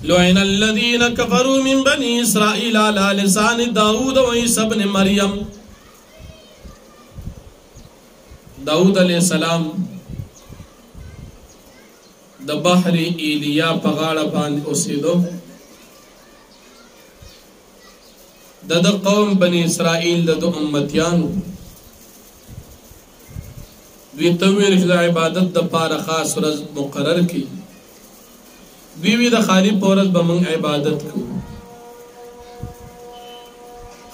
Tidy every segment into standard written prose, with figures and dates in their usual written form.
لعن الذين كفروا من بني اسرائيل على لسان داود وعيسى ابن مريم. داود علیہ السلام د بحر ایلیا په غاړه باندې اوسېدو. د قوم بني اسرائیل د امتیانو دوی ته ویل چې د عبادت دپاره خاص ورځ مقرر کړي. دوی وی د خالی په ورځ به موږ عبادت کوو.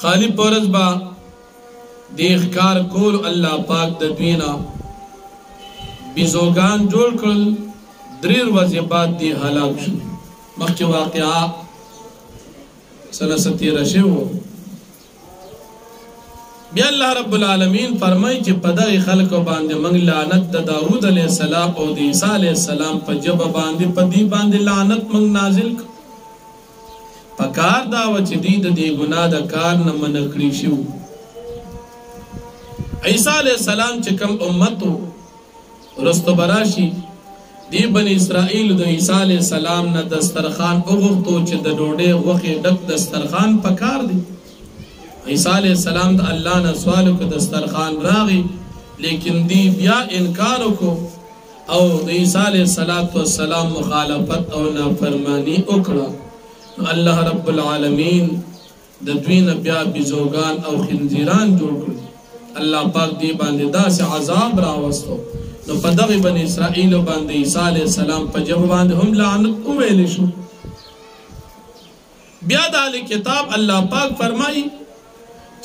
خالی په ورځ به د ښکار کول الله پاک د دوی نه بیزوګان جوړ کړل. 3 ورځې بعد دی هلاک شو. مخکې واقعه سنه 17 شوه. بیا الله رب العالمین فرمایي چې په دغه خلکو باندې موږ لعنت د داود علیه السلام او د عیسی علیه السلام په ژبه باندې په دې باندې لعنت موږ نازل کړو. پکار دا و چې دوی د دې ګناه د کار نه منع کړي شو. عیسی علیه السلام چې کوم امت رستو براشي دی بني اسرائیل د عیسی علیه السلام نه دسترخوان وغوښتو چې د ډوډۍ غوښې ډک دسترخوان پکار دی. عیسی علیہ السلام دا اللہ نے سوالو کو دسترخوان راغی لیکن دی بیا انکارو کو او دا عیسی علیہ السلام مخالفت او نافرمانی اکڑا. اللہ رب العالمین دا دوین بیا بیزوگان او خنزیران جوڑ کر. اللہ پاک دی باندے دا سے عذاب راوستو. نو پا دغی بنی اسرائیل باندے عیسی علیہ السلام پا جب باندے ہم لعنت اویلی شو. بیا دا علی کتاب اللہ پاک فرمائی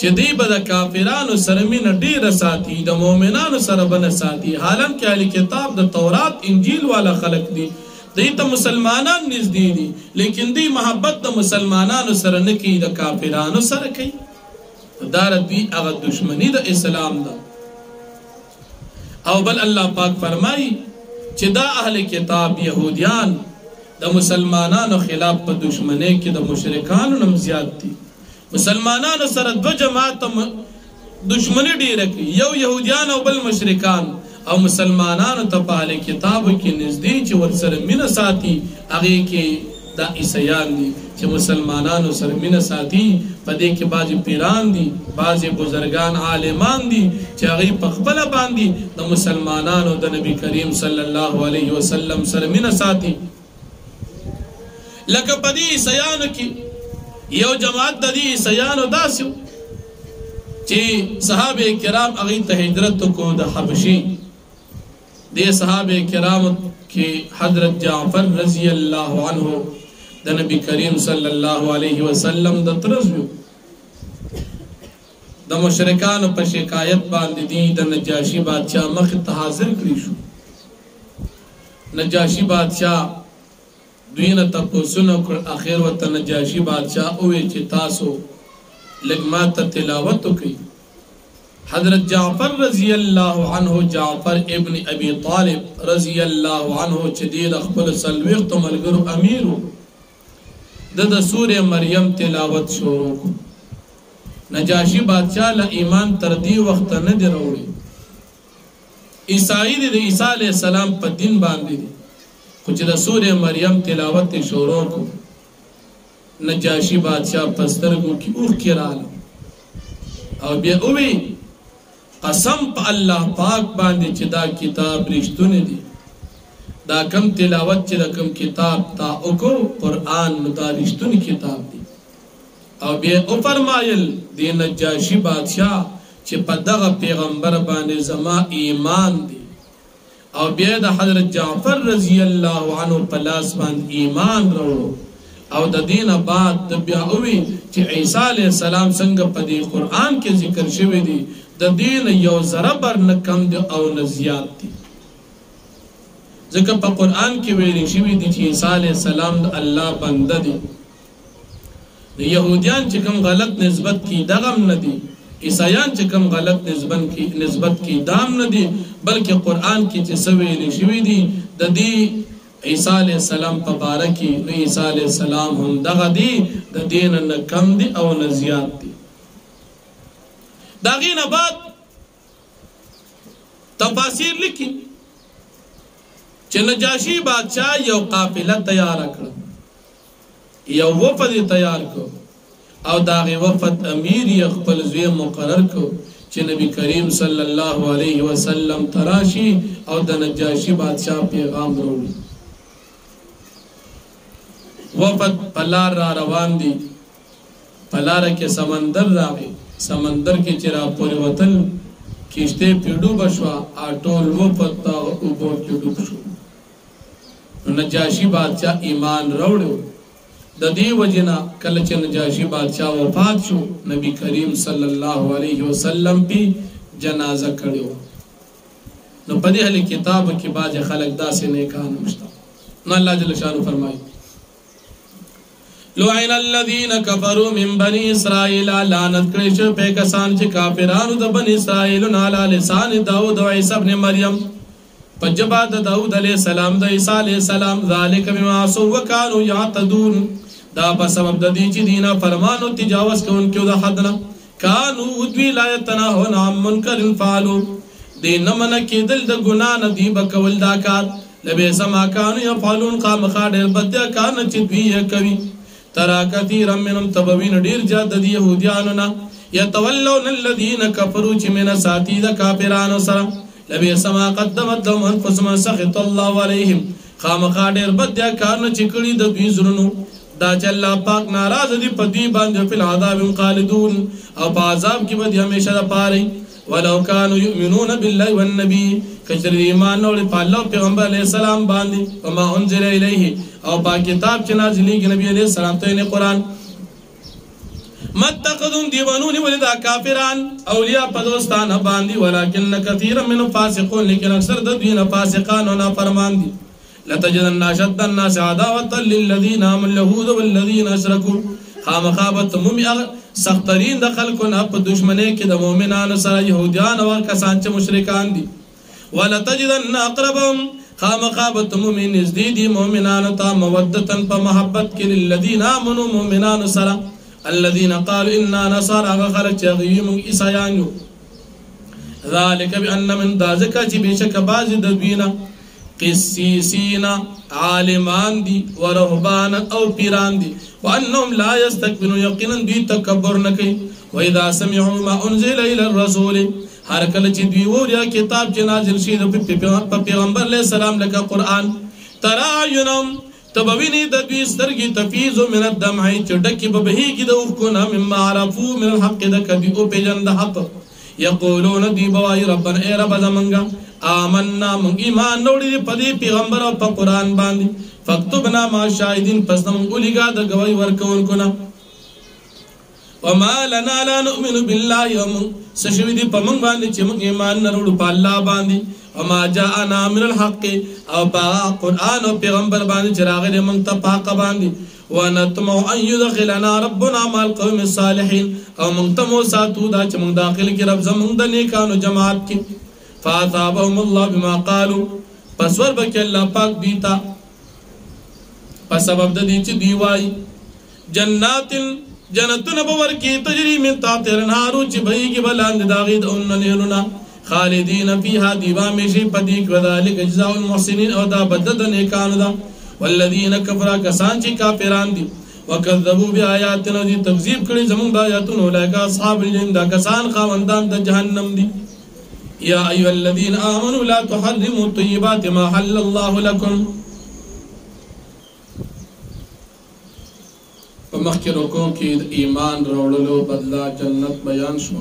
چې دی به د کافرانو سره مینه ډیره ساتي د مؤمنانو سره به نه ساتي. حالانکه اهل کتاب د تورات انجیل والا خلق دي دی ته مسلمانان نږدې دي لیکن دی محبت د مسلمانانو سره نه کوي د کافرانو سره کوي. دا دوی هغه دشمني د اسلام ده. او بل الله پاک فرمایي چې دا اهل کتاب یهودیان د مسلمانانو خلاف په دشمنۍ کې د مشرکانو نم زیات دي. مسلمانانو سره 2 جماعت دشمنی ډیره کوي، یو يهوديان او بل مشرکان. او مسلمانانو ته په اهل کتابو کې نږدې چې ورسره مینه ساتي هغه کې دا عیسایان دي چې مسلمانانو سره مینه ساتي. په دې کې بعضې پیران دي، بعضې بزرگان عالمان دي چې هغوی په خپله باندې د مسلمانانو د نبی کریم صلی الله علیه وسلم سره مینه ساتي. لکه په دې عیسایانو کې یو جماعت د دې عیسایانو داسې و چې صحابه کرام هغوی ته هجرت وکړو د حبشي. دې صحابه کرامو کې حضرت جعفر رضی الله عنه د نبی کریم صلی الله علیه وسلم د طرز و د مشرکانو په شکایت باندې دی د نجاشي بادشاہ مخ ته حاضر کړی شو. نجاشي بادشاہ دوی نه تپوسونه وکړ. اخر ورته نجاشي بادشاہ وویل چې تاسو لږ ماته تلاوت وکړئ. حضرت جعفر رضی الله عنه، جعفر ابن ابي طالب رضی الله عنه چې دی د خپل 40 ملګرو امیر و، د سورې مریم تلاوت شروع کړ. نجاشي بادشاہ له ایمان تر دې وخت نه دی راوړی. عیسائی دی د عیسی علیه السلام په دین باندې دی، خو چې د سورې مریم تلاوت شروع کړ نجاشي بادشاہ په سترګو کې اوښکې راغلې او بیا ووی قسم په الله پاک باندې چې دا کتاب رښتونی دی. دا کم تلاوت چې د کم کتاب تا وکړو قرآن نو دا رښتونی کتاب دی. او بیا وفرمایل د نجاشي بادشاہ چې په دغه پیغمبر باندې زما ایمان دی. او بیا د حضرت جعفر رضی الله عنه په لاس باندې ایمان راوړو. او د دین بعد د بیا وی چې عیسی علیه السلام څنګه په دې قرآن کې ذکر شوی دی د دین یو ذره بر نه کم دی او نه زیات دی. ځکه په قرآن کې ویل شوی دی چې عیسی علیه السلام د الله بنده دی. د یهودیان چې کوم غلط نسبت کی دغم نه دی، عیسایان چې کوم غلط نسبت کی دام نه دی، بلکې قرآن کې چې څه ویل شوی دی د دې عیسی علیہ السلام په باره کې نو عیسی علیہ السلام هم دغه دی د دین نه کم دی او نه زیات دی. د هغې نه بعد تفاسیر لیکي چې نجاشي بادشاہ یو قافله تیاره کړه یو وفد تیار کو او داغه وفد امیر یې خپل زوی مقرر کو چې نبی کریم صلی الله علیه وسلم تراشی او د نجاشی بادشاہ پیغام وروړي وفد پلار را روان دي پلار کې سمندر راغی سمندر کې چې را پورې وتل کشته پیډو بشوا اټول وفد تا اوبو کې ډوب شو نجاشی بادشاہ ایمان راوړو د دې وجنا کله چې نجاشی بادشاہ وفات شو نبی کریم صلی الله علیه وسلم په جنازه کړو نو په دې اهل کتاب کې باج خلق داسې نه کان مشتا نو الله جل شانو فرمایي لعن الذين كفروا من بني اسرائيل لعنت کړي شو په کسان چې کافرانو د بني اسرائيل علی لسان داوود او عیسی ابن مریم پجبا د داوود علیہ السلام د عیسی علیہ السلام ذالک بما عصوا وكانوا يعتدون دا په سبب د دې چې دینه فرمانو تجاوز کوونکو د حدنا کانوا ودوی لا يتناهون عن منکر فعلوا دین من کېدل د ګنا نه دی بکول دا کار لبه سما کانوا يفعلون قام خاډر بد کار نه چې دوی کوي ترا كثيرا منهم تبوين ډیر جاد د يهوديانو نه يتولون الذين كفروا چې من ساتي د کافرانو سره لبه سما قدمت لهم انفسهم سخط الله عليهم خامخا ډیر بد کار نه چې کړي د دوی زرونو دا چې الله پاک ناراض دي په دې باندې په العذاب خالدون او په عذاب کې به همیشه د پاره ولو كانوا يؤمنون بالله والنبي کچر ایمان اور په الله پیغمبر علیہ السلام باندې او ما انزل الیه او په کتاب چې نازلېږي نبی علیہ السلام ته نه قران متقدون دیوانون ولدا کافران اولیاء په دوستانه باندې ولکن کثیر من فاسقون لیکن اکثر د دوی نه فاسقان او نافرمان دي لتجدن اشد الناس عداوه للذين امنوا اليهود والذين اشركوا خامخابت مومي سخترین د خلکو نه په دشمنی کې د مؤمنانو سره يهوديان او کسان چې مشرکان دي ولتجدن اقربهم خامخابت مومن نزدیدی مؤمنانو ته مودتن په محبت کې للذین امنوا مؤمنانو سره الذين قالوا اننا نصارى خرج يغيم عيسایان ذلك بان من ذلك چې بشک باز د دوینا قسیسین عالمان دي ورهبان او پیران دي وانهم لا يستكبرون یقینا دوی تکبر نه کوي واذا سمعوا ما انزل الى الرسول هر کله چې دوی ووریا کتاب چې نازل شي د پیغمبر علیہ السلام لکه قران تراینم تبوینی د دوی سترګې تفیض من الدمع چې ډکې به بهیږي د اوښکو نه مما عرفوا من الحق د کدی او پیژند حق یقولون دی بوای ربنا ای رب زمنګا آمنا مونږ ایمان وروړي په دې پیغمبر او په قران باندې فاكتبنا مع الشاهدين پس موږ ولګا د گواہی ورکوونکو نه وما لنا لا نؤمن بالله سشوی دی په موږ باندې چې موږ ایمان نه وروړو په الله باندې وما جاءنا من الحق او په قران او پیغمبر باندې چې راغلي موږ ته پاک باندې ونطمع ان يدخلنا ربنا مع القوم الصالحين او موږ ته مو ساتو دا چې موږ داخل کې رب زموږ د نیکانو جماعت کې فاثابهم الله بما قالوا پس ور بک الله پاک دیتا په سبب د دې چې دی وای جنات جنتون باور کی تجری من تحت الانهار چې بهږي بلاند داغید اون نهرنا خالدین فیها دیوا مشی پدی کذالک جزاء المحسنین او دا بدد نیکانو دا والذین کفروا کسان چې کافران دي وکذبوا بیااتنا دي تکذیب کړي زموږ د آیاتونو لکه اصحاب الجنه دا کسان خاوندان د جهنم دي یا ایها الذین آمنوا لا تحرموا طیبات ما حل الله لكم په مخکې رکو کې ایمان راوړلو بدلا جنت بیان شو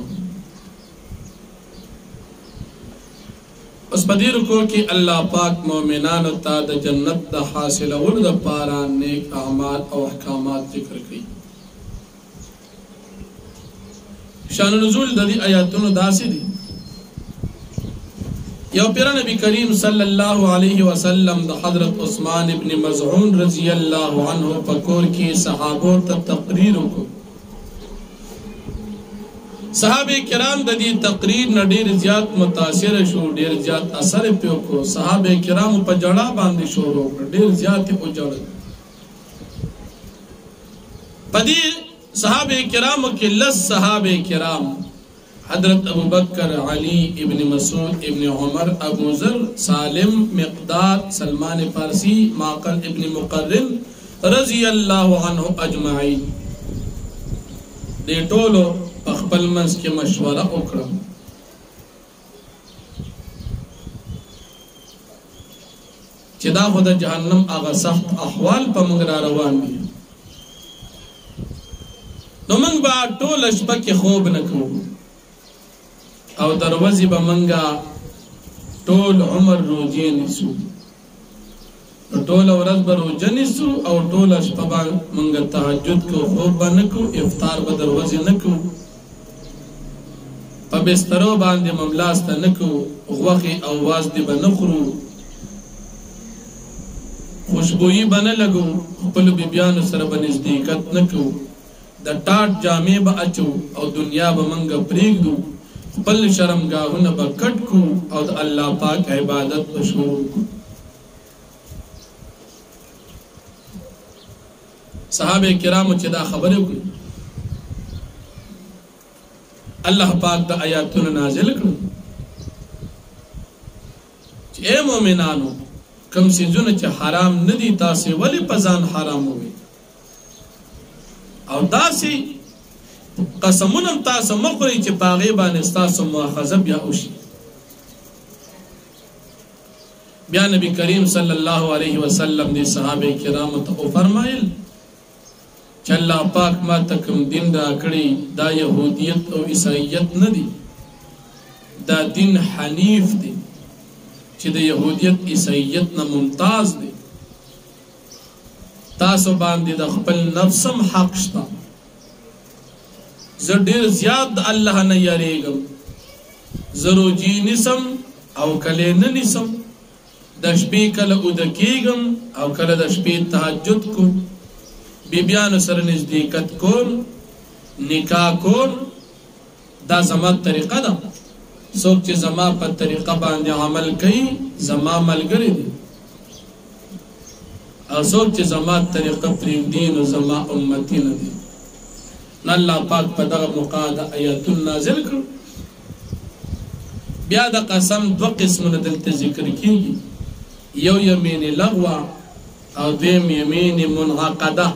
اوس په دې رکو کې الله پاک مؤمنانو ته د جنت د حاصلولو لپاره نیک اعمال او احکامات ذکر کړي شان نزول د دې آیاتونو داسې دي یو پیر نبی کریم صلی الله علیه وسلم د حضرت عثمان ابن مظعون رضی الله عنه پکور کی صحابو ته تقریر وکړو صحابه کرام د دې تقریر نه ډیر زیات متاثر شو ډیر زیات اثر په کو صحابه کرام په جړه باندې شروع ډیر زیات په جړه پدې صحابه کرام کې لس صحابه کرام حضرت ابو بکر علی ابن مسعود ابن عمر ابو ذر سالم مقداد سلمان فارسی معقل ابن مقرن رضی اللہ عنہ اجمعین دے ټولو خپل منځ کې مشوره وکړه چې دا خو د جهنم هغه سخت احوال په موږ را روان دي نو موږ به ټوله شپه کې خوب نه کوو او دروازې به موږ ټول عمر روجې نیسو ټوله ورځ به روجه نیسو او ټوله شپه به موږ تهجد کوو خوب به نه کوو افطار به دروازې نه کوو په بسترو باندې مملاسته نه کوو غوښې او وازدې به نه خورو خوشبوئی به نه لګو خپلو بیبیانو سره به نزدېکت نه کوو د ټاټ جامې به اچو او دنیا به موږ پرېږدو خپل شرمګاهونه به کټ کړو او د الله پاک عبادت به شروع کړو صحابه کرامو چې دا خبرې وکړي الله پاک د آیاتونه نازل کړو چې اے مؤمنانو کم سيزونه چې حرام نه دي تاسو ولې په ځان حرام وي او داسې قسمونه تاسو مخوري چې پاغي باندې تاسو مؤاخذه بیا وشي بیا نبی کریم صلی الله علیه وسلم دې صحابه کرامو ته فرمایل چې الله پاک ما تکم دین را کړی دا يهودیت او عیسایت نه دي دا دین حنیف دی چې د يهودیت عیسایت نه ممتاز دی تاسو باندې د خپل نفسم حق شته زه ډیر زیات د الله نه یریږم زه روجې نیسم او کله نه نیسم د شپې کله ودکېږم او کله د شپې تهجد کوم بیبیانو سره نزدېکت کوم نکاح کوم دا زما طریقه ده څوک چې زما په طریقه باندې عمل کوي زما ملګری دی او څوک چې زما طریقه پرېږدي نو زما امتی نه دی نو الله پاک په دغه موقع د آیاتونه نازل کړو بیا د قسم دوه قسمونه دلته ذکر کیږي یو یمین لغوه او دویم یمین منعقده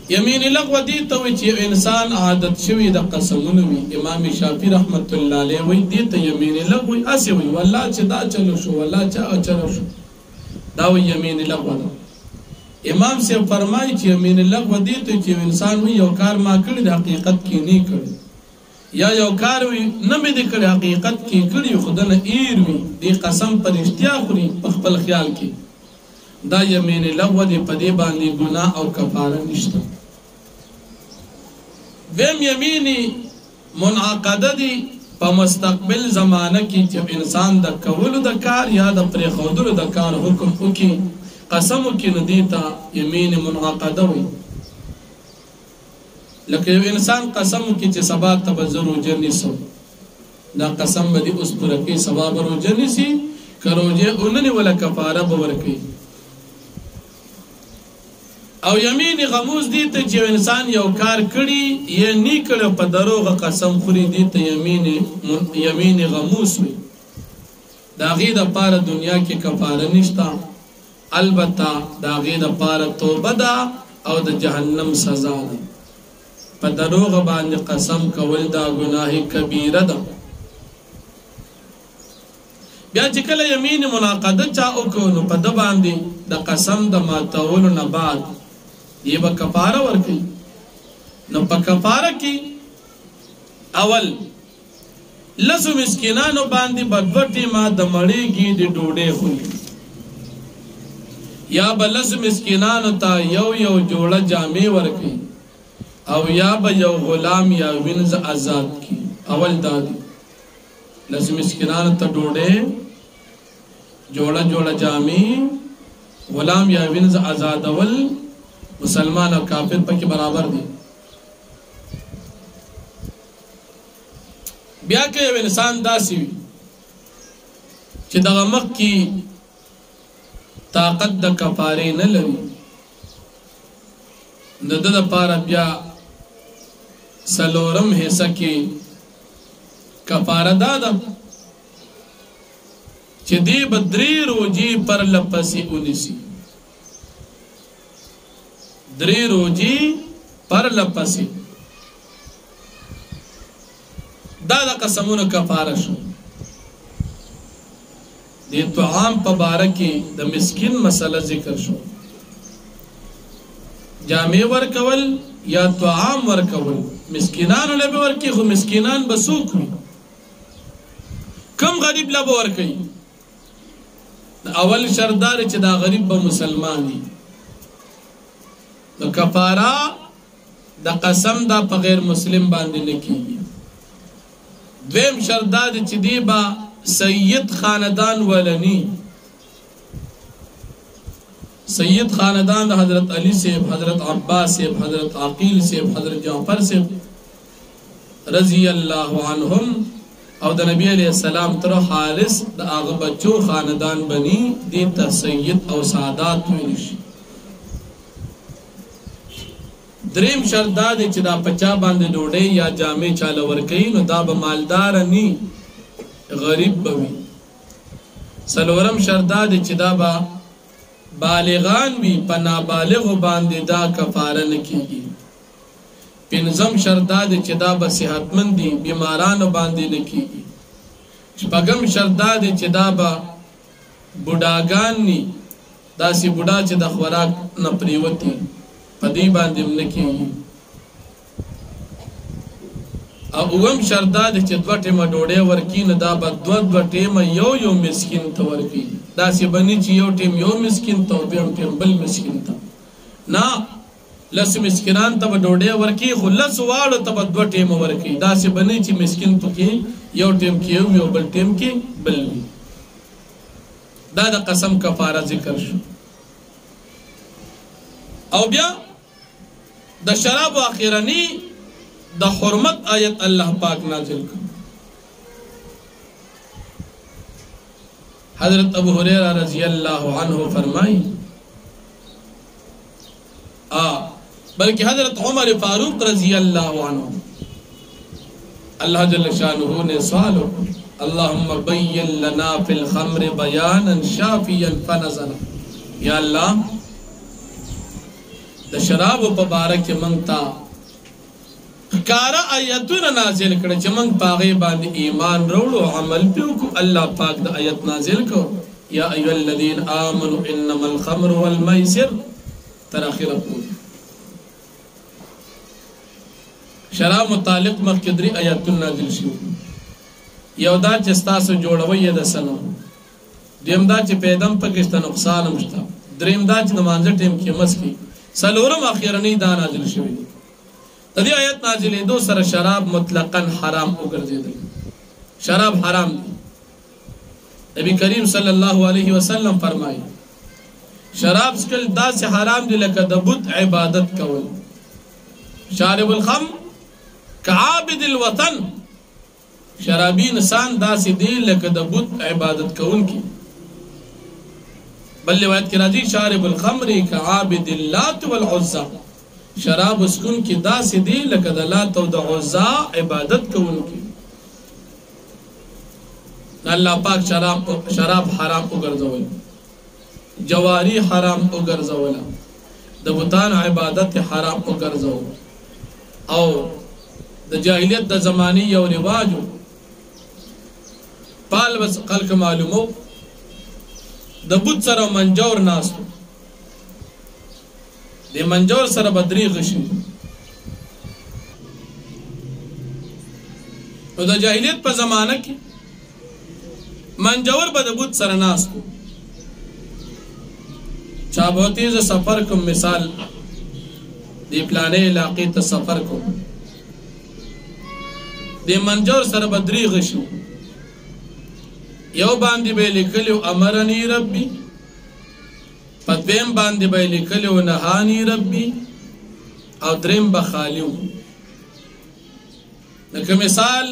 یمین لغوه دي ته وایي چې انسان عادت شوی د قسمونو وي امام شافعي رحمت الله علیه وایي دې ته یمین لغوه اسې وایي والله چې دا چلو شو والله چې هغه چلو شو دا وایي یمین لغوه ده امام سے فرمایي چې یمین لغوه دي ته چې انسان وایي یو کار ما کړی د حقیقت کې نه کړی یا یو کار وي نه مې د کړی حقیقت کې کړی خو دنه ایر وي دې قسم پر اشتیا خوري په خپل خیال کې دا یمین لغوه دی په دې باندې ګناه او کفاره نشته ویم یمینی منعقده دی په مستقبل زمانه کې چې انسان د کولو د کار یا د پرېښودلو د کار حکم وکړي قسم وکړي نو دې ته یمین منعقده وي لکه یو انسان قسم وکړي چې سبا ته به زه روژه نیسم دا قسم به دې اوس پوره کوي سبا به روژه نیسي که روژه ونه نیوله کفاره به ورکوي او یمین غموس دی ته چې انسان یو کار کړي یا نه کړي په دروغه قسم خوري دی ته یمین غموس وي دا غي د پاره دنیا کې کفاره نشتا البته دا غي د پاره توبه ده او د جهنم سزا ده په دروغه باندې قسم کول دا ګناه کبیره ده بیا چې کله یمین منعقده چا وکړو نو په د باندې د قسم د ماتولو نه بعد یہ با کفاره ورکی نو پا کفاره کی اول لسو مسکینانو باندی بدوٹی ما دمڑی گی دی ڈوڑے خوری یا با لسو مسکینانو تا یو جوڑا جامع ورکی او یا با یو غلام یا ونز آزاد کی اول دادی لسو مسکینانو تا ڈوڑے جوڑا جامع غلام یا ونز آزاد اول مسلمان اور کافر پکې برابر دي بیا کې یو انسان داسې وي چې دغه مخ کې طاقت د کفارې نه لري د ده دپاره بیا څلورم حصه کې کفاره دا ده چې دې به 3 روزې پرله پسې ونیسي درې روزي پر لپسې دا د قسمونو کفاره شو. د طعام په باره کې د مسکین مسله ذکر شو. جامې ورکول یا طعام ورکول مسکینانو له به ورکي، خو مسکینان به څوک وي؟ کم غریب له به ورکوي؟ اول شرط دا چې دا غریب به مسلمان وي. نو کفاره د قسم دا په غیر مسلم باندې نه کیږي. دویم شرط دا چې دی با سید خاندان ولنی. سید خاندان د حضرت علی صاحب، حضرت عباس صاحب، حضرت عقیل صاحب، حضرت جعفر صاحب رضی اللہ عنہم او د نبی علیہ السلام تر حارس د هغه بچو خاندان بنی دي ته سید او سادات ویل شي. دریم شرط دا دی چې دا پچا باندې ډوډۍ یا جامې چاله ورکوي نو دا به مالدار نی، غریب به وي. څلورم شرط دا دی چې دا به بالغان وي، په نابالغو باندې دا کفاره نه کیږي. پنځم شرط دا دی چې دا به صحتمند دي، بیمارانو باندې نه کیږي. شپږم شرط دا دی چې دا به بوډاګان ني، داسې بوډا چې د خوراک نه پریوتي، په دې باندې هم نه کیږي. او اوم شرط دا دی چې دوه ټیمه ډوډۍ ورکي نو دا به دوه ټیمه یو مسکین ته ورکي. داسې به نه چې یو ټیم یو مسکین ته او بل ټیم بل مسکین ته نه. لس مسکینان ته به ډوډۍ ورکي، خو لس واړو ته به دوه ټیمه ورکي. داسې به نه چې مسکین پکې یو ټیم کې یو بل ټیم کې بل وي. دا د قسم کفاره ذکر شو. او بیا د شراب اخیرنی د حرمت آیت الله پاک نازل کړ. حضرت ابو هريره رضی اللہ عنہ فرمائی بلکہ حضرت عمر فاروق رضی اللہ عنہ اللہ جل شانہ نے سوال اللہم بین لنا فی الخمر بیانا شافیا فنزل. یا اللہ د شراب په باره کې موږ ته ښکاره آیتونه نازل کړه چې موږ په هغې باندې ایمان راوړو، عمل پرې وکړو. الله پاک د آیت نازل کړو یا ایها الذین آمنوا انما الخمر والمیسر تر اخره پورې. شراب متعلق مخکې درې آیتونه نازل شوي. یو دا چې ستاسو جوړوی یې د سنو، دویم دا چې پیدم پکې شته نقصان هم شته، دریم دا چې د مانځه ټیم کې مس کې، څلورم اخیرنی دا نازل شوی دی. د دې آیت نازلېدو سره شراب مطلقاً حرام وګرځېدل. شراب حرام دی. نبی کریم صلی الله علیه وسلم فرمایي شراب څکل داسې حرام دی لکه د بت عبادت کول. شارب الخمر کعابد الوطن، شرابی انسان داسې دی لکه د بت عبادت کوونکی. بل روایت کې راځي شارب الخمر کعابد اللات والعزى، شراب اسکون کی داسې دی لکه د لات او د عزا عبادت کوونکی. الله پاک شراب حرام وګرځول، جواری حرام وګرځول، د بوتان عبادت حرام وګرځول. او د جاهلیت د زمانی یو رواجو پال بس خلق معلومو د بوت سره منجور ناسو، د منجور سره بدری غشي. او د جاهلیت په زمانه کې منجور به د بوت سره ناسو. چا بہتی ز سفر کوم مثال دی پلانې علاقې ته سفر کوم، د منجور سره بدری غشي. یو باندې به لیکلو امرنی ربی، په دویم باندې به لیکلو نهانی ربی، او دریم به خالیو. لکه مثال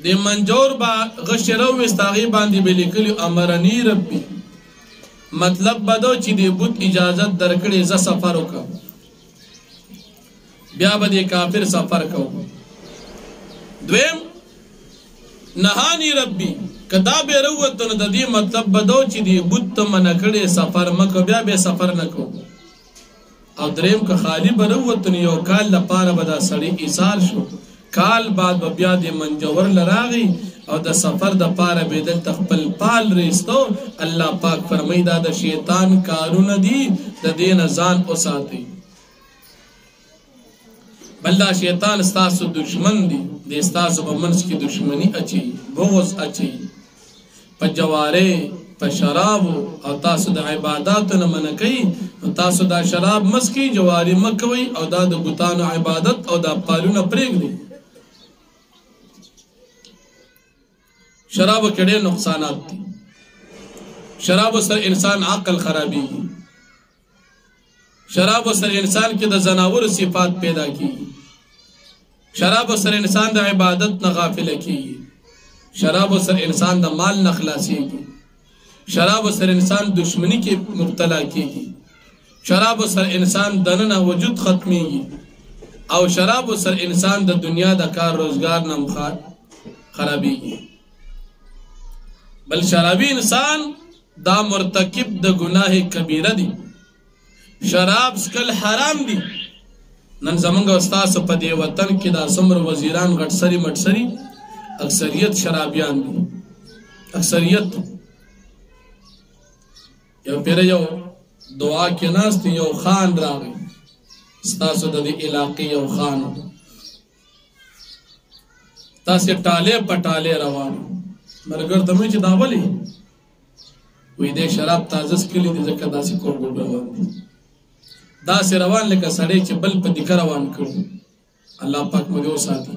د منجور با غشرو وستاغي باندې به لیکلو امرنی ربی، مطلب بدو چې د بت اجازت درکړي ز سفر وکم، بیا به د کافر سفر کو. دویم نهانی ربی، کدا به وروته نو د دې مطلب بدو چې د بت منکړي سفر مکه، بیا به سفر نکو. او دریم که خالی بروتن یو کال لپاره به دا سړی ایثار شو کال بعد به بیا د منجور لراغي او د سفر د پاره به دلته خپل پال ریستو الله پاک فرمایي دا د شیطان کارونه دي د دې نه ځان وساتئ بل دا شیطان ستاسو دشمن دی د ستاسو په منځ کې دشمنی اچي بغض اچي په جواره په شراب او تاسو د عبادتو نه منکئ تاسو دا شراب مسکی جواری مکوي او دا د بوتانو عبادت او دا پالونه پرېږدي شراب کې ډېر نقصانات دي شراب سره انسان عقل خرابېږي شراب سره انسان کې د زناور صفات پیدا کیږي شراب سره انسان د عبادت نه غافل کیږي شراب سره انسان د مال نه خلاصيږي شراب سره انسان دشمنی کې مبتلا کیږي شراب سره انسان دننه وجود ختميږي او شراب سره انسان د دنیا د کار روزگار نه خرابېږي بل شرابي انسان دا مرتکب د گناه کبیره دی شراب سکل حرام دی نن زمونږ استاد په دې وطن کې دا څومره وزیران غټسري مټسري اکثریت شرابیان دي اکثریت یو پیر یو دعا کې ناست یو خان راغی ستاسو د دې علاقې یو خان تاسو ټاله پټاله روان مرګر دمه چې دا ولي وې دې شراب تازه سکلي دي ځکه داسې کوړ روان دي داسې روان لکه سړی چې بل په دکه روان کړو الله پاک موږ وساتي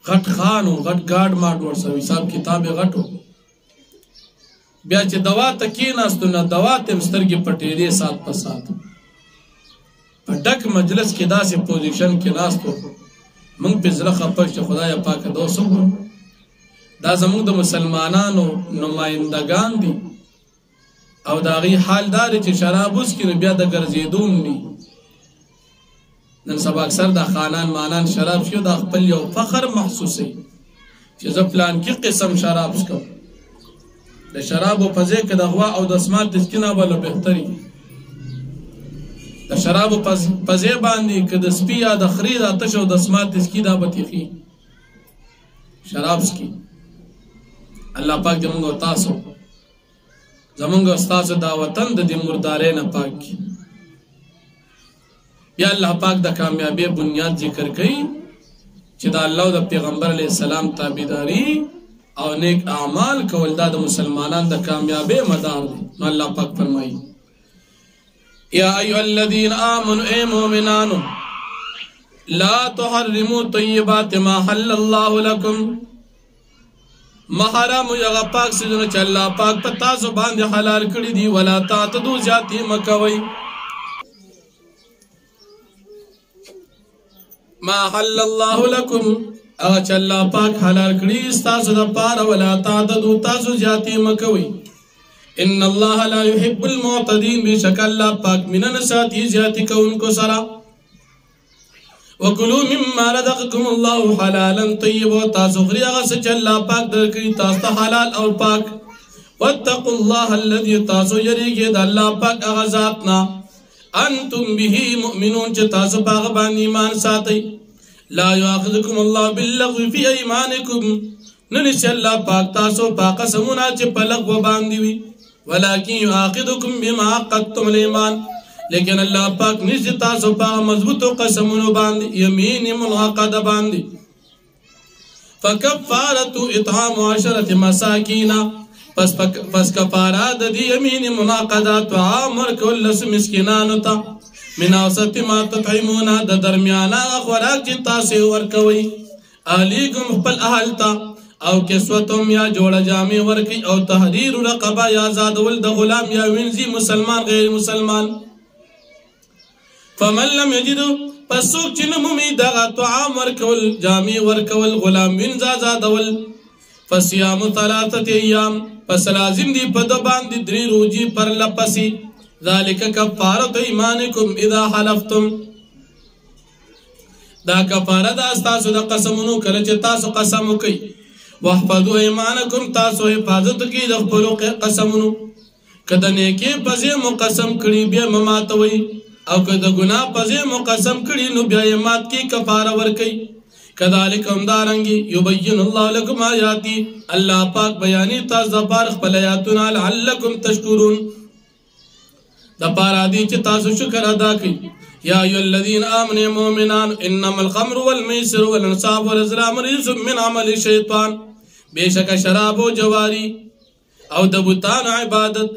غټ خان او غټ ګاډ ماډ ورسو حساب کتاب غټو بیا چې دوا ته کېناستو نه دوا ته سترګې پټېدې سات په سات په ډک مجلس کې داسې پوزیشن کې ناستو موږ په زړه خپه چې خدای پاک دوسو دا زموږ د مسلمانانو نمائندگان دي او دا غي حال دار چې شراب اوس کې بیا د ګرځېدون دي نن سبا اکثر د خانان مانان شراب شو د خپل یو فخر محسوسي چې ز پلان کې قسم شراب سکو د شراب په ځای کې د غوا او د سمات تسکینه ولا بهتري د شراب په ځای باندې کې د سپیا د خرید آتش او د سمات تسکینه بتیخي شراب سکي الله پاک دې موږ تاسو زمونږ استاد دا وطن د دې مردارې نه پاک یا الله پاک د کامیابی بنیاد ذکر کړي چې دا الله او د پیغمبر علی السلام تابعداري او نیک اعمال کول دا د مسلمانانو د کامیابی مدار دی نو الله پاک فرمایي یا ایها الذین آمنوا ای مؤمنانو لا تحرموا طیبات ما حل الله لكم محرم یغه پاک سيزونه چې الله پاک په تاسو باندې حلال کړی دي ولا تعتدوا ذاتی مکوي ما حل الله لكم اغه چې الله پاک حلال کړی تاسو د پاره ولا تعتدوا تاسو ذاتی مکوي ان الله لا يحب المعتدين بشک الله پاک منن ساتي ذاتی کوونکو سره وكلوا مما رزقكم الله حلالا طيبا تاسو خري هغه چې الله پاک درکړي تاسو حلال او پاک واتقوا الله الذي تاسو یریږي د الله پاک هغه ذاتنا انتم به مؤمنون چې تاسو هغه باندې ایمان ساتئ لا يؤاخذكم الله باللغو في ايمانكم ننشي الله پاک تاسو پاک قسمونه چې په لغو باندې وي ولكن يؤاخذكم بما عقدتم الايمان لیکن الله پاک نشي تاسو په مضبوطو قسمونو باندې یمین منعقد باندې فکفاره اطعام 10 مساکین پس کفاره د دې یمین منعقدات عام ورکول مسکینانو ته من اوسط ما تطعمون د درمیانه خوراک چې تاسو ورکوي اهلیکم خپل اهل ته او کسوتم یا جوړه جامې ورکي او تحریر رقبه یا آزادول د غلام یا وینځي مسلمان غیر مسلمان فمن لم يجد پسوک چې نمومي دغه طعام ورکول جامې ورکول غلام وینځه آزادول فصيام 3 ایام پس لازم دی په د باندې 3 روزي پر لپسي ذالک کفاره ایمانکم اذا حلفتم دا کفاره د تاسو د قسمونو کله چې تاسو قسم وکئ واحفظوا ایمانکم تاسو حفاظت کوي د خپل قسمونو کله نیکی په ځای مو قسم کړی بیا مماتوي او که د ګناه په ځای مو قسم کړي نو بیا یې مات کی کفاره ورکوي کذالک همدارنګې یبین الله لکم آیاتی الله پاک بیانې تاسو دپاره خپل آیاتونه لعلکم تشکرون دپاره دې چې تاسو شکر ادا کړئ یا ایها الذین آمنوا مؤمنان انما الخمر والمیسر والانصاب والازلام رجس من عمل الشیطان بیشک شراب و جواری او د بتانو عبادت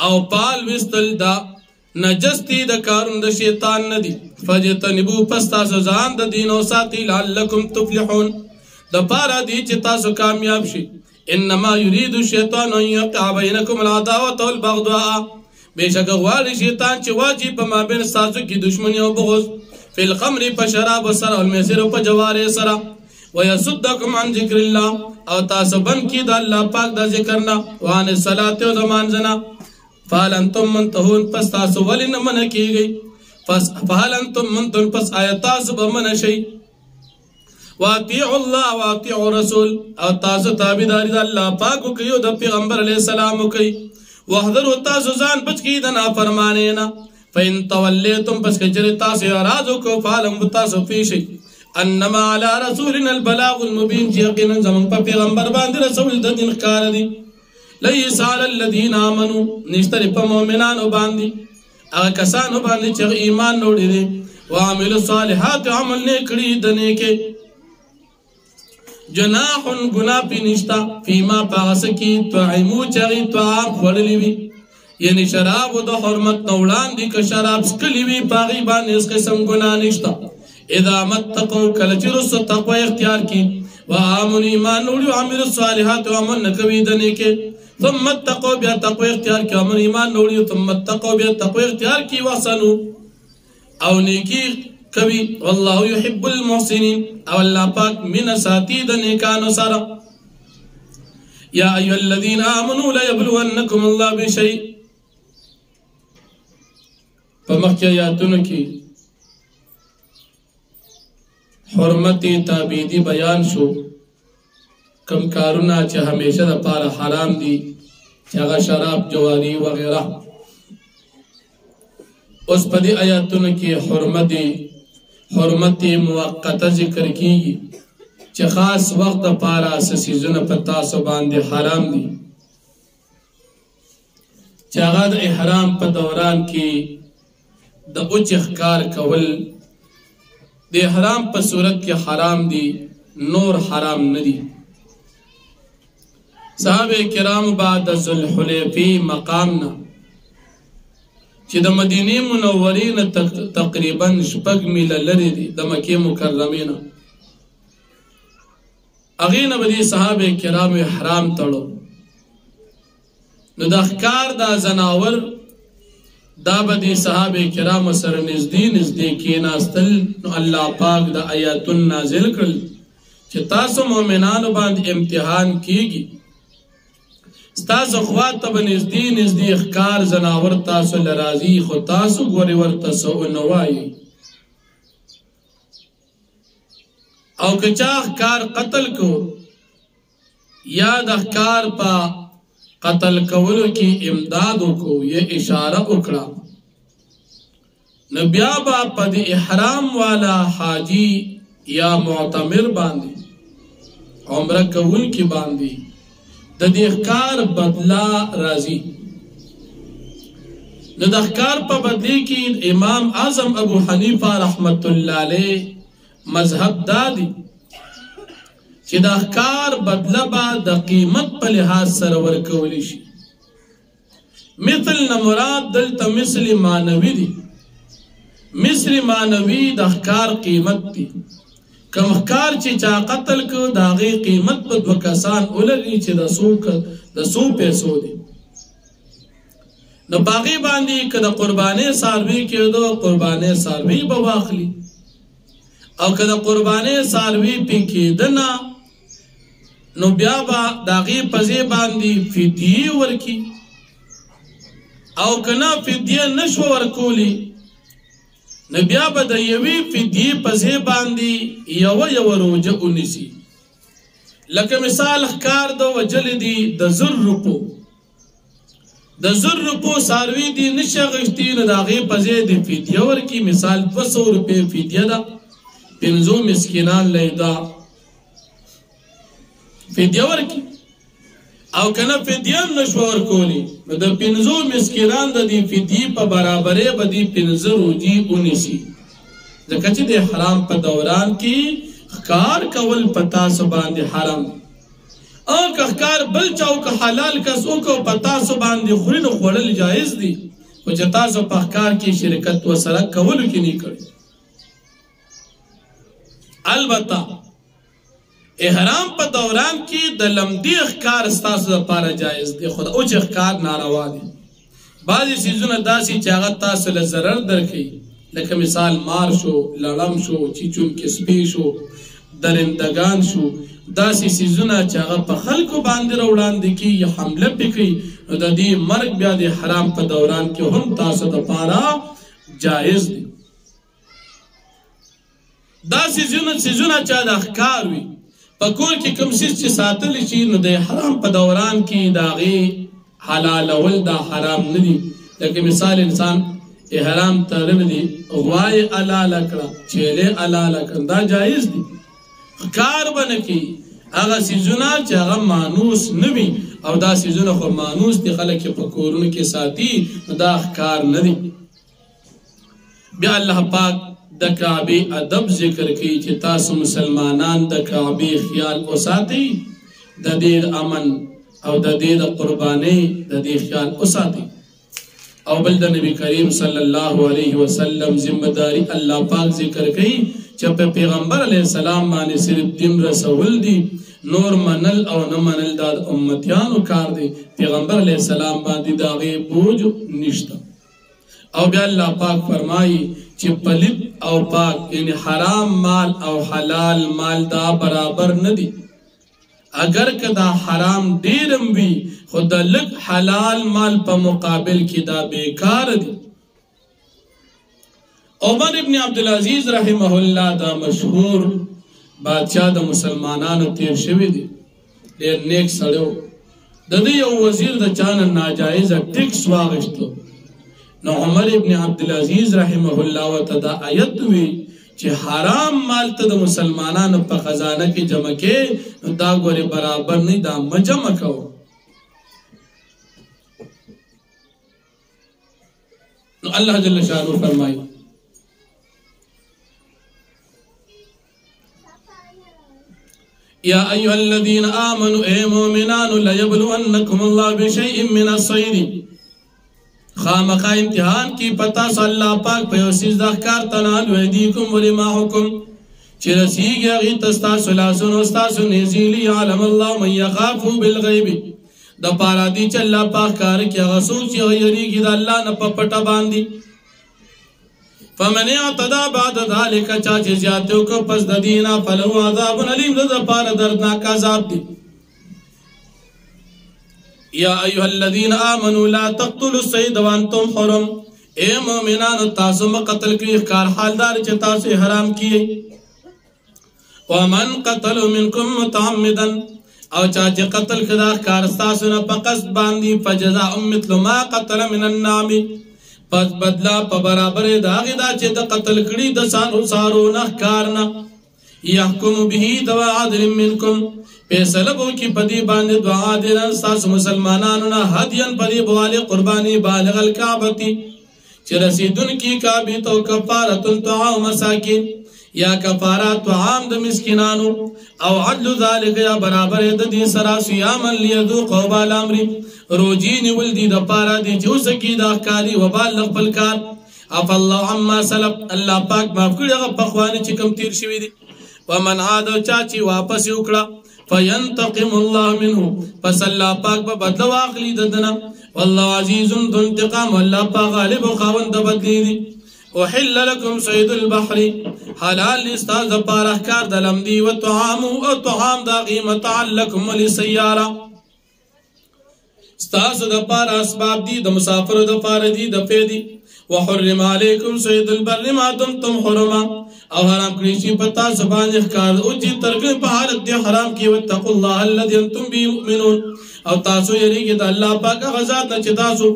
او پال وستل دا نجس دی د کارون د شیطان ندی فجتنبو پس تاسو ځان د دین او ساتي لعلکم تفلحون د پاره دی چې تاسو کامیاب شي انما یرید الشیطان ان یوقع بینکم العداوه والبغضاء بیشک غواړي شیطان چې واجب په مابین تاسو کې دشمنی او بغض فی الخمر په شراب سره او المسر په جواره سره ويصدكم عن ذکر الله او تاسو بن کی د الله پاک د ذکر نه وان الصلاه او زمانځنه فهل انتم منتهون پس تاسو ولې نه منع کیږئ فهل انتم منتهون پس آیا تاسو به منع شئ واطیعوا الله واطیعوا رسول او تاسو تابعداري د الله پاک وکړئ او د پیغمبر علیه السلام وکړئ واحذروا تاسو ځان بچ کړئ د نافرمانۍ نه فإن تولیتم پس که چېرې تاسو اعراض وکړو فاعلموا تاسو پوه شئ انما على رسولنا البلاغ المبین چې یقینا زموږ په پیغمبر باندې رسول د دین ښکاره دی لیس علی الذین آمنوا نشته په مؤمنانو باندې هغه کسانو باندې چې ایمان وروړي دي وعملوا الصالحات عمل نه کړي د نیکۍ جناح ګناه پې نشته فیما په هغه څه کې طعمو چې هغې طعام خوړلی وي یعنې شرابو د حرمت نه وړاندې که شراب څښلي وي په هغې باندې هېڅ قسم ګناه نشته اذا متقوا کله چې وروسته تقوا اختیار کړي وآمنوا ایمان وروړي وعملوا الصالحات عمل نه کوي د نیکۍ ثم اتقوا بیا تقوا اختیار کړي عمل ایمان وروړي ثم اتقوا بیا تقوا اختیار کړي واحسنوا او نیکي کوي والله يحب المحسنين او الله پاک من ساتي د نیکانو سره یا ایها الذين آمنوا لا يبلونكم الله بشيء په مخکې آیاتونو کې حرمت تعبیدی بیان شو کم کارونه چې همیشه د پاره حرام دي چې هغه شراب جواری وغیره اوس په دې آیاتونو کې حرمت موقته ذکر کیږي چې خاص وخت د پاره سيزونه په تاسو باندې حرام دي چې هغه د احرام په دوران کې د اوچ ښکار کول د احرام په صورت کې حرام دي نور حرام نه دي صحابه کرام بعد ذوالحلیفه مقامنا چې د مدینه منورې نه تقریبا 6 میله لرې دي د مکې مکرمې نه هغې نه به دې صحابه کرامو احرام تړو نو د ښکار دا زناور دا به دې صحابه کرامو سره نږدې کېناستل نو الله پاک د آیاتون نازل کړل چې تاسو مؤمنانو باندې امتحان کیږي ستاسو خواته به نږدې ښکار زناور تاسو له راځي خو تاسو ګورې ورته څه ونه وایئ او که چا ښکار قتل کو یا د ښکار په قتل کولو کې امداد وکړو یا اشاره وکړه نو بیا به په د احرام والا حاجي یا معتمر باندې عمره کوونکي باندې د دې ښکار بدلا راځي نو د ښکار په بدلې کې امام اعظم ابو حنیفه رحمت الله علیه مذهب دادی چې د ښکار بدله به د قیمت په لحاظ سره ورکولی شي مثل نه مراد دلته مثل معنوي دي مثل معنوي د ښکار قیمت دي کم ښکار چې چا قتل کو د هغې قیمت په 2 کسان ولري چې د څو پیسو دي نو په هغې باندې که د قربانۍ څاروي کېدو قربانۍ څاروي به واخلي او که د قربانۍ څاروي پې کېده نه نو بیا به د هغې په ځای باندې فدیې ورکړي او که نه فدیه نشوه ورکولی نو بیا به د یوې فدیې په ځای باندې یوه روژه ونیسي لکه مثال ښکار د وجلې دي د 1000 روپو د 1000 روپو ساروی دی نشه غشتي نو د هغې په ځای د فدیه ورکړي. مثال 200 روپۍ فدیه ده، 5 مسکینان له دا فدیه ورکړي. او کنه فدیه هم نشو ورکولی نو د 5 مسکینان د دې فدیې په برابرې به دې 5 روجي ونیسي. ځکه چې د حرام په دوران کې ښکار کول په تاسو باندې حرام دی. او که ښکار بل چا او که حلال کس وکړو په تاسو باندې خوري نو خوړل جایز دي، خو چې تاسو په ښکار کې شرکت ورسره کولو کې نه کړی. البته احرام په دوران کې د لمدي ښکار ستاسو لپاره جایز دی، خو د اوچ ښکار ناروا دی. بعضې څیزونه داسې چې هغه تاسو له ضرر درکوي، لکه مثال مار شو، لړم شو، چیچونکي سپي شو، درندگان شو، داسې څیزونه چې هغه په خلکو باندې راوړاندې کېږي، حمله پې کوي، نو د دې مرګ بیا د حرام په دوران کې هم تاسو دپاره جایز دی. داسې څیزونه چې د ښکار وي په کور کې کوم څیز چې ساتلی شي نو د حرام په دوران کې د هغې حلالول دا حرام نه دي. لکه مثال انسان احرام تړلی دی، غوا یې حلاله کړه، چیلې حلاله کړه، دا جایز دي. ښکار به نه کوي هغه څیزونه چې هغه مانوس نه وي، او دا څیزونه خو مانوس دي، خلک یې په کورونو کې ساتي، نو دا ښکار نه دي. بیا الله پاک د کعبې ادب ذکر کوي چې تاسو مسلمانان د کعبې خیال وساتئ، د دې امن او د دې د قربانۍ د دې خیال وساتئ. او بل د نبی کریم صلی الله علیه وسلم ذمہ داری الله پاک ذکر کوي چې په پیغمبر علیه السلام باندې صرف دین رسول دي، نور منل او نه منل دا د امتیانو کار دی. پیغمبر علیه السلام باندې د هغې بوج نشته. او بیا الله پاک فرمایي چې پلید او پاک یعنی حرام مال او حلال مال دا برابر نه دي. اگر که دا حرام ډیرم وي خو د لږ حلال مال په مقابل کې دا بیکار دي. عمر ابن عبدالعزیز رحمه الله دا مشهور بادشاہ د مسلمانانو تیر شوی دی، ډیر نیک سړی و. د دې یو وزیر د چانه ناجایزه ټیکس واغشتو، نو عمر ابن عبدالعزیز رحمه الله ورته دا آیت وی چې حرام مال ته د مسلمانانو په خزانه کې جمع کې نو دا ګورې برابر نه، دا مه جمع کوو. نو الله جل شانه فرمایي یا ایها الذین آمنوا اے مومنانو لیبلونکم الله بشیء من الصید، خامخا امتحان کی پتا سو اللہ پاک په یو څیز د ښکار تنالو ایدیکم ورماحکم چې رسیږي هغې ته ستاسو لاسونو ستاسو نیزې لیعلم الله من یخافو بالغیب، دپاره دي چې الله پاک ښکاره کړي هغه څوک چې هغه یریږي د الله نه په پټه باندې. فمن اعتدى بعد ذلك چا چې زیاتې وکړه پس د دې نه فله عذاب علیم، د دپاره دردناک عذاب دی. یا ایها الذین آمنوا لا تقتلوا الصید وانتم حرم، اے مومنانو تاسو مه قتل کړئ ښکار حالدار چې تاسو حرام کیئ. ومن قتل منکم متعمدا، او چا چې قتل کړه دا ښکار ستاسو نه په قصد باندې فجزاء مثل ما قتل من النعم، پس بدلا په برابر د هغې دا چې د قتل کړي د سارو نه ښکار نه. یحکم به ذو عدل منکم، فیصله به وکړي په دې باندې دوه عادلان ستاسو مسلمانانو نه هدیا په دې بوالې قرباني بالغ الکعبة چې رسیدونکي کعبې ته، کفارة طعام مساکین یا کفارات طعام د مسکینانو، او عدل ذلک یا برابر د دې سره صیاما لیذوقوا وبال امر، روجي نیول دي دپاره دي چې وڅکي دا ښکاري وبال د خپل کار. عفا الله عما سلف، الله پاک معاف کړي هغه پخواني چې کوم تیر شوي دي. ومن عاد، چا چې واپس یې وکړه فینتقم الله منه، پس الله پاک به بدله واخلي د ده نه. والله عزیز ذو انتقام، الله پاک غالب او خاوند د بدلې دي. احل لكم صید البحر، حلال استاذ دپاره ښکار د لمدي، و طعام او طعام د هغې متاعا لکم وللسیاره، ستاسو دپاره اسباب دي، د مسافرو دپاره دي، د پې دي. وحرم علیکم صید البر ما دمتم حرما، او حرام کړی شي په تاسو باندې ښکار او چې ترګ په حالت دی حرام کې. واتقوا الله الذي انتم به مؤمنون، او تاسو یریږئ د الله پاک هغه ذات نه چې تاسو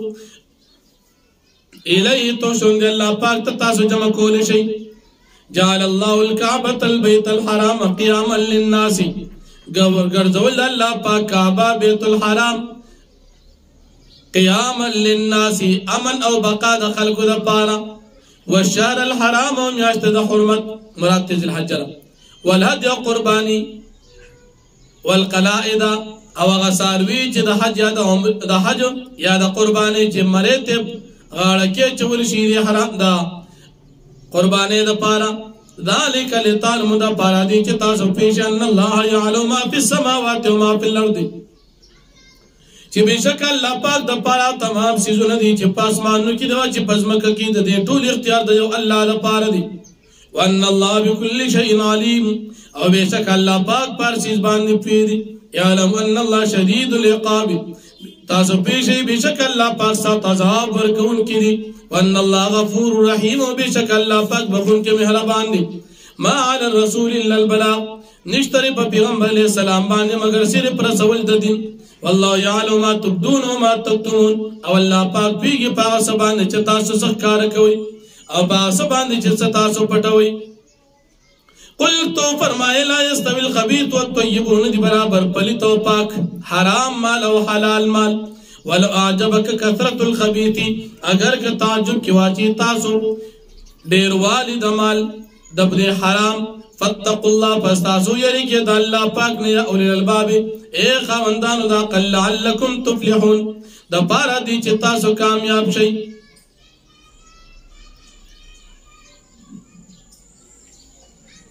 الیه تحشرون دی الله پاک ته تاسو جمع کولی شئ. جعل الله الكعبة البيت الحرام قياما للناس ګرځول الله پاک کعبه بیت الحرام قياما للناس امن او بقا د خلقو د پاره والشهر الحرام میاشت د حرمت مراد ذی الحجه والهدي قرباني والقلائد او غساروی چې د حج یا د قرباني چې مرتب غاړه کې چول شي حرام دا قرباني د پاره ذالک لتعلموا د پاره دي چې تاسو پیژنئ ان الله يعلم ما في السماوات وما في الارض چې بشک الله پاک د پاره تمام سيزونه دي چې پاسمانو کې دا چې پزمکه کې د دې ټول اختیار د یو الله لپاره دي. وان الله بكل شيء عليم او بشک الله پاک پر سيز باندې پیری يعلم ان الله شديد العقاب تاسو پیژنئ بشک الله پاک سات عذاب ورکون کړي. وان الله غفور رحيم او بشک الله پاک بخون کې مهربان دي. ما على الرسول الا البلاغ نشتري په پیغمبر علیہ السلام باندې مگر صرف رسول د دین. والله يعلم ما تبدون وما تكتمون او الله پاک پیږي په سبان چې تاسو ښکار کوي او په سبان چې تاسو پټوي. قلت فرمایا لا يستوي الخبيث والطيبون دي برابر پلیت او پاک حرام مال او حلال مال. ولو اعجبك كثرة الخبيث اگر که تعجب کی واچی تاسو ډیر والد مال دبر حرام فاتقوا الله فاستعصوا يريك د الله پاک نه اولي الباب اے خواندانو دا قل لعلكم تفلحون د پاره دي چې تاسو کامیاب شئ.